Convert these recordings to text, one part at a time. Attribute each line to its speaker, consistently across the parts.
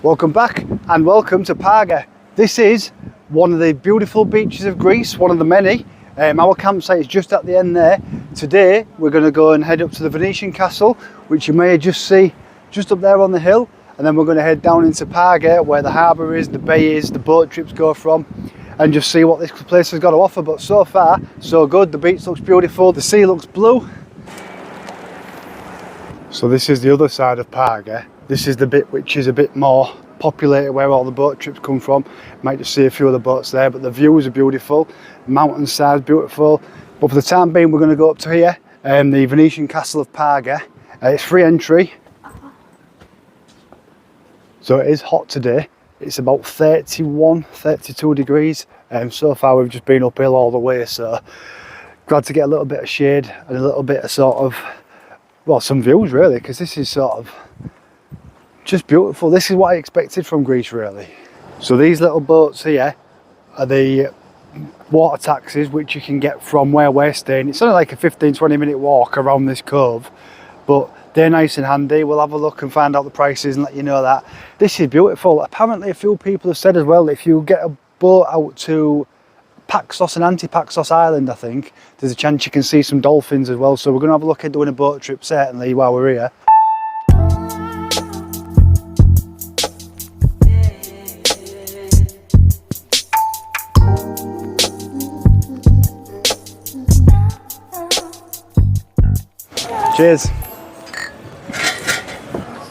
Speaker 1: Welcome back and welcome to Parga. This is one of the beautiful beaches of Greece, one of the many. Our campsite is just at the end there. Today we're going to go and head up to the Venetian castle, which you may just see just up there on the hill, and then we're going to head down into Parga where the harbour is, the bay is, the boat trips go from, and just see what this place has got to offer. But so far so good. The beach looks beautiful, the sea looks blue. So this is the other side of Parga. This is the bit which is a bit more populated, where all the boat trips come from. Might just see a few of the boats there, but the views are beautiful. The mountainside's beautiful. But for the time being, we're going to go up to here, the Venetian castle of Parga. It's free entry. So it is hot today. It's about 31, 32 degrees. So far we've just been uphill all the way, so glad to get a little bit of shade and a little bit of sort of, well, some views really, because this is sort of just beautiful. This is what I expected from Greece really. So these little boats here are the water taxis which you can get from where we're staying. It's only like a 15-20 minute walk around this cove, but they're nice and handy. We'll have a look and find out the prices and let you know that. This is beautiful. Apparently a few people have said as well, if you get a boat out to Paxos and Antipaxos Island, I think, there's a chance you can see some dolphins as well. So we're going to have a look at doing a boat trip certainly while we're here. Cheers.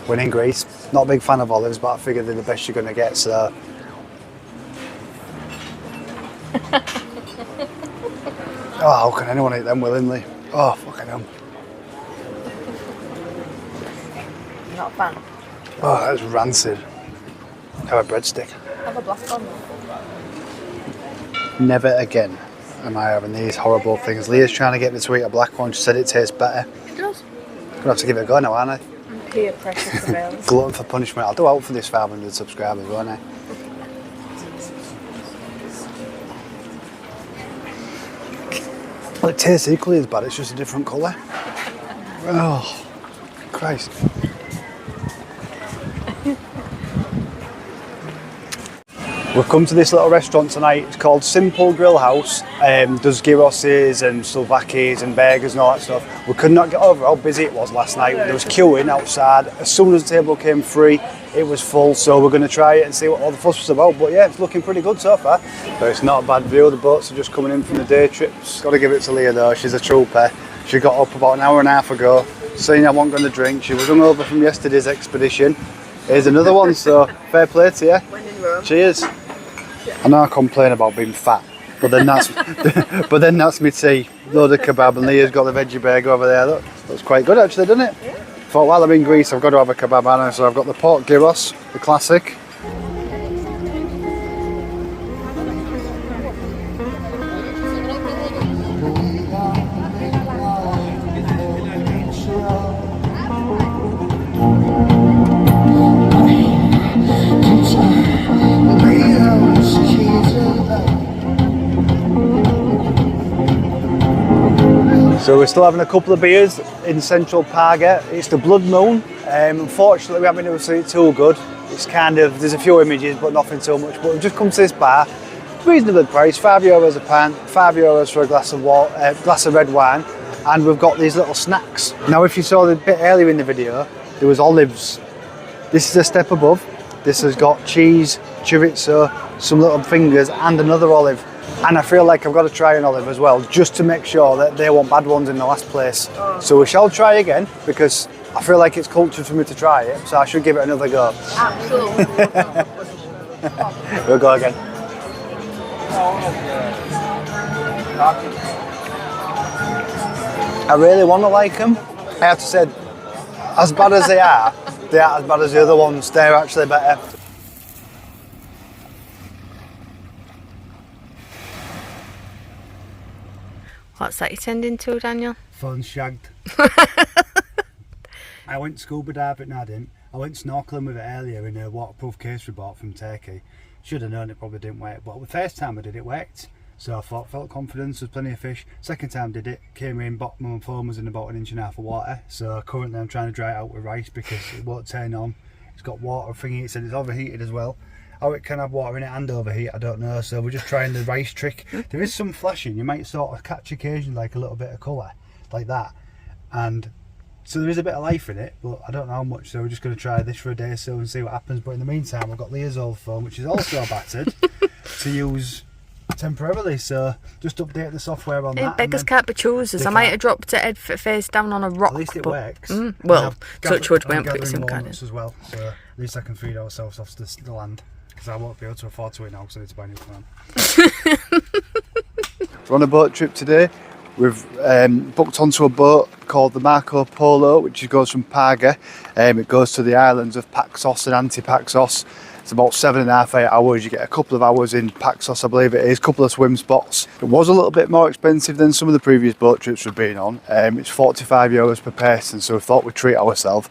Speaker 1: We're in Greece. Not a big fan of olives, but I figured they're the best you're going to get, so. Oh, how can anyone eat them willingly? Oh, fucking hell.
Speaker 2: Not a fan.
Speaker 1: Oh, that's rancid. Have a breadstick.
Speaker 2: Have a black one.
Speaker 1: Never again am I having these horrible things. Leah's trying to get me to eat a black one. She said it tastes better.
Speaker 2: It does.
Speaker 1: Gonna have to give it a go now, aren't I?
Speaker 2: And peer pressure prevails.
Speaker 1: Glutton for punishment. I'll do out for this 500 subscribers, won't I? Well, it tastes equally as bad, it's just a different colour. Oh, Christ. We've come to this little restaurant tonight. It's called Simple Grill House. Does gyroses and Slovakis and burgers and all that stuff. We could not get over how busy it was last night. There was queuing outside. As soon as the table came free, it was full. So we're going to try it and see what all the fuss was about. But yeah, it's looking pretty good so far. But it's not a bad view. The boats are just coming in from the day trips. Got to give it to Leah though. She's a trooper. She got up about an hour and a half ago, saying I wasn't going to drink. She was hungover from yesterday's expedition. Here's another one. So fair play to you.
Speaker 2: When in Rome.
Speaker 1: Cheers. I know I complain about being fat, but then that's but then that's me tea. Load of kebab, and Leah's got the veggie burger over there. Look, looks quite good actually, doesn't it? Yeah. Thought while I'm in Greece, I've got to have a kebab, haven't I? So I've got the pork gyros, the classic. So we're still having a couple of beers in central Parga. It's the blood moon. Unfortunately we haven't been able to see it too good. It's kind of, there's a few images but nothing too much. But we've just come to this bar. Reasonable price, €5 a pint, €5 for a glass of red wine. And we've got these little snacks. Now if you saw the bit earlier in the video, there was olives. This is a step above. This has got cheese, chorizo, some little fingers and another olive. And I feel like I've got to try an olive as well, just to make sure that they weren't bad ones in the last place. So we shall try again, because I feel like it's culture for me to try it, so I should give it another go.
Speaker 2: Absolutely.
Speaker 1: We'll go again. I really want to like them. I have to say, as bad as they aren't as bad as the other ones. They're actually better.
Speaker 2: What's that you turned into, Daniel?
Speaker 1: Phone shagged. I went scuba diving, no I didn't. I went snorkeling with it earlier in a waterproof case we bought from Turkey. Should have known it probably didn't work, but the first time I did it worked. So I thought, felt confidence, there's plenty of fish. Second time did it, came in, bottom and foam was in about 1.5 inches of water. So currently I'm trying to dry it out with rice because it won't turn on. It's got water thingy. It said it's overheated as well. How it can have water in it and overheat, I don't know. So we're just trying the race trick. There is some flashing. You might sort of catch occasionally like a little bit of colour like that. And so there is a bit of life in it, but I don't know how much. So we're just going to try this for a day or so and see what happens. But in the meantime, I've got Leah's old phone, which is also battered, to use temporarily. So just update the software on that.
Speaker 2: Beggars can't be choosers. I might have dropped it head face down on a rock.
Speaker 1: At least it works.
Speaker 2: Well, touch wood, we haven't put some kind
Speaker 1: as well. So at least I can feed ourselves off the land, because I won't be able to afford to it now because I need to buy a new phone. We're on a boat trip today. We've booked onto a boat called the Marco Polo, which goes from Parga. It goes to the islands of Paxos and Antipaxos. It's about 7.5 to 8 hours. You get a couple of hours in Paxos, I believe it is, a couple of swim spots. It was a little bit more expensive than some of the previous boat trips we've been on. It's 45 euros per person, so we thought we'd treat ourselves.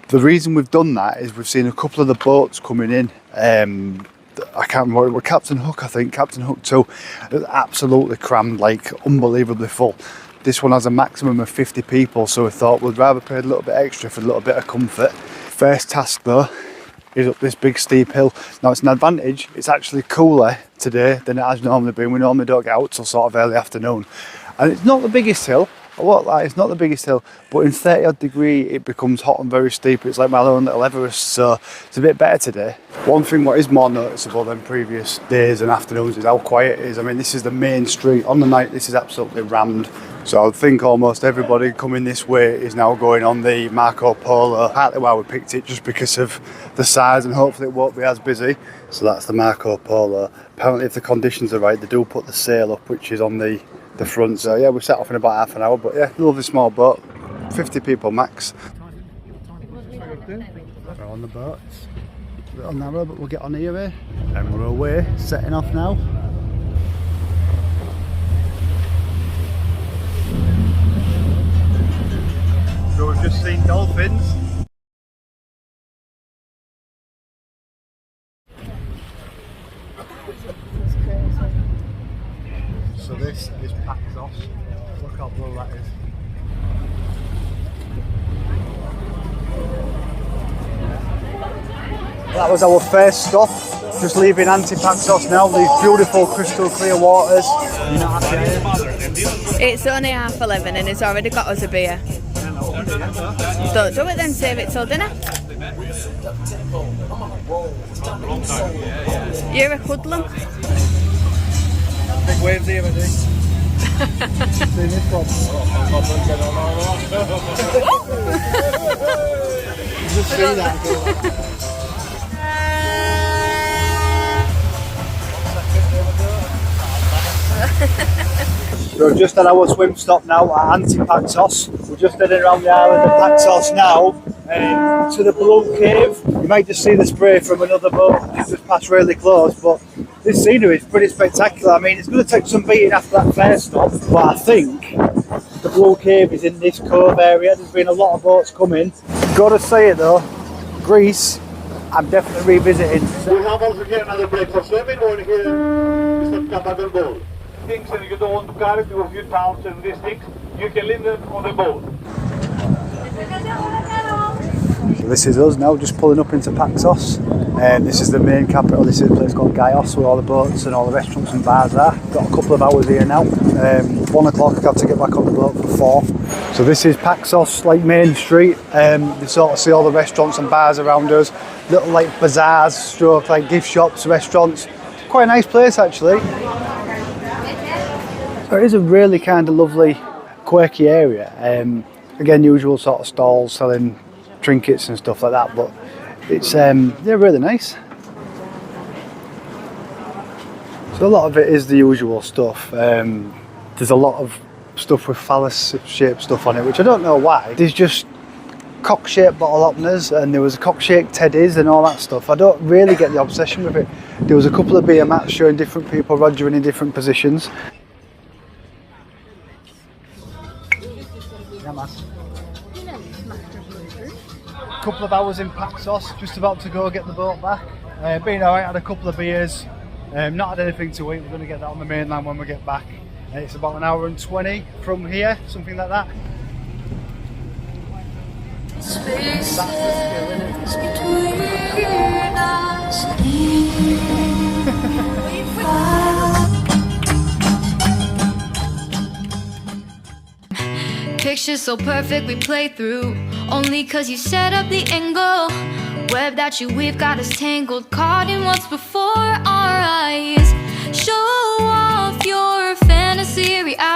Speaker 1: The reason we've done that is we've seen a couple of the boats coming in. I can't remember, it was Captain Hook, I think, Captain Hook 2. It was absolutely crammed, like unbelievably full. This one has a maximum of 50 people, so we thought we'd rather pay a little bit extra for a little bit of comfort. First task though is up this big steep hill. Now it's an advantage, it's actually cooler today than it has normally been. We normally don't get out till sort of early afternoon. And it's not the biggest hill, I won't lie, it's not the biggest hill, but in 30 odd degree it becomes hot and very steep. It's like my own little Everest, so it's a bit better today. One thing what is more noticeable than previous days and afternoons is how quiet it is. I mean, this is the main street. On the night this is absolutely rammed. So I think almost everybody coming this way is now going on the Marco Polo. Partly why we picked it, just because of the size, and hopefully it won't be as busy. So that's the Marco Polo. Apparently if the conditions are right, they do put the sail up, which is on the front. So yeah, we set off in about half an hour, but yeah, lovely small boat, 50 people max. We're on the boat, it's a little narrow, but we'll get on here, and we're away, setting off now. So we've just seen dolphins. So this is Paxos. Look how blue that is. That was our first stop. Just leaving Antipaxos now. These beautiful crystal clear waters. You're not happy, are you?
Speaker 2: It's only 11:30 and it's already got us a beer. Don't do it then, save it till dinner. You're a hoodlum.
Speaker 1: Big waves here, I think. See this one? Just see that. So we've just had our swim stop now at Antipaxos. We're just heading around the island of Paxos now to the Balloon Cave. You might just see the spray from another boat just passed really close, but this scenery is pretty spectacular. I mean, it's going to take some beating after that first stop, but I think the Balloon Cave is in this cove area. There's been a lot of boats coming. Gotta say it though, Greece, I'm definitely revisiting.
Speaker 3: We have also here another break for swimming over here. Mr. Capable Bowl. Things and you don't want to carry to a few towns and these things, you can leave them on the boat.
Speaker 1: So this is us now, just pulling up into Paxos. This is the main capital. This is a place called Gaios, where all the boats and all the restaurants and bars are. Got a couple of hours here now. 1 o'clock, I've got to get back on the boat for 4. So this is Paxos, like main street. You sort of see all the restaurants and bars around us. Little like bazaars, stroke like gift shops, restaurants. Quite a nice place actually. So it is a really kind of lovely, quirky area. Again, usual sort of stalls selling trinkets and stuff like that, but it's they're really nice. So a lot of it is the usual stuff. There's a lot of stuff with phallus-shaped stuff on it, which I don't know why. There's just cock-shaped bottle openers, and there was cock-shaped teddies and all that stuff. I don't really get the obsession with it. There was a couple of beer mats showing different people rogering in different positions. Yeah, man. Couple of hours in Paxos, just about to go get the boat back. Been alright, had a couple of beers, not had anything to eat. We're going to get that on the mainland when we get back. It's about 1 hour and 20 from here, something like that. That's the skill, isn't it?
Speaker 4: Picture so perfect we play through, only cause you set up the angle. Web that you weave got us tangled, caught in what's before our eyes. Show off your fantasy reality.